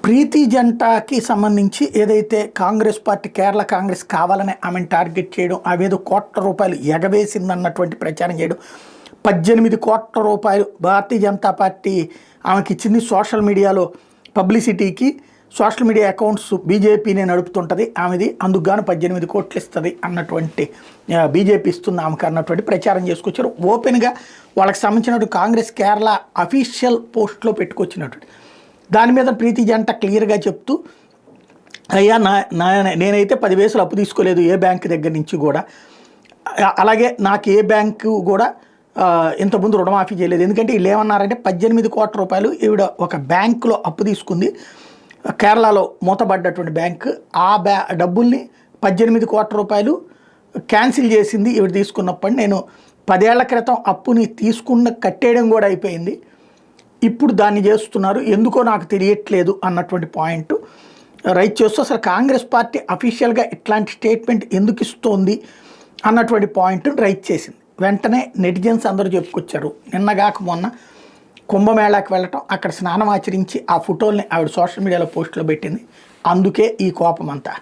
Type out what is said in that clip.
ప్రీతి జంటకి సంబంధించి ఏదైతే కాంగ్రెస్ పార్టీ కేరళ కాంగ్రెస్ కావాలని ఆమెను టార్గెట్ చేయడం, అవేదో ₹1,00,00,000 ఎగవేసిందన్నటువంటి ప్రచారం చేయడం, 18 కోట్ల రూపాయలు భారతీయ జనతా పార్టీ ఆమెకి ఇచ్చింది సోషల్ మీడియాలో పబ్లిసిటీకి. సోషల్ మీడియా అకౌంట్స్ బీజేపీనే నడుపుతుంటుంది ఆమెది, అందుకు గాను 18 కోట్లు ఇస్తుంది అన్నటువంటి బీజేపీ ఇస్తుంది ఆమెకు అన్నటువంటి ప్రచారం చేసుకొచ్చారు. ఓపెన్గా వాళ్ళకి సంబంధించినటువంటి కాంగ్రెస్ కేరళ అఫీషియల్ పోస్ట్లో పెట్టుకొచ్చినటువంటి దాని మీద ప్రీతి జంట క్లియర్గా చెప్తూ, అయ్యా నేనైతే 10 పైసలు అప్పు తీసుకోలేదు ఏ బ్యాంక్ దగ్గర నుంచి కూడా, అలాగే నాకు ఏ బ్యాంకు కూడా ఇంతకుముందు రుణమాఫీ చేయలేదు. ఎందుకంటే వీళ్ళు ఏమన్నారంటే 18 కోట్ల రూపాయలు ఈవిడ ఒక బ్యాంకులో అప్పు తీసుకుంది, కేరళలో మూతబడ్డటువంటి బ్యాంకు. ఆ డబ్బుల్ని 18 కోట్ల రూపాయలు క్యాన్సిల్ చేసింది ఈవిడ తీసుకున్నప్పుడు. నేను 10 ఏళ్ల క్రితం అప్పుని కట్టేయడం కూడా అయిపోయింది, ఇప్పుడు దాన్ని చేస్తున్నారు, ఎందుకో నాకు తెలియట్లేదు అన్నటువంటి పాయింట్ రైట్ చేస్తూ అసలు కాంగ్రెస్ పార్టీ అఫీషియల్గా ఇట్లాంటి స్టేట్మెంట్ ఎందుకు ఇస్తోంది అన్నటువంటి పాయింట్ రైట్ చేసింది. వెంటనే నెటిజన్స్ అందరూ చెప్పుకొచ్చారు. నిన్నగాక మొన్న కుంభమేళాకి వెళ్ళటం, అక్కడ స్నానం ఆచరించి ఆ ఫోటోల్ని ఆవిడ సోషల్ మీడియాలో పోస్టులో పెట్టింది, అందుకే ఈ కోపం అంతా.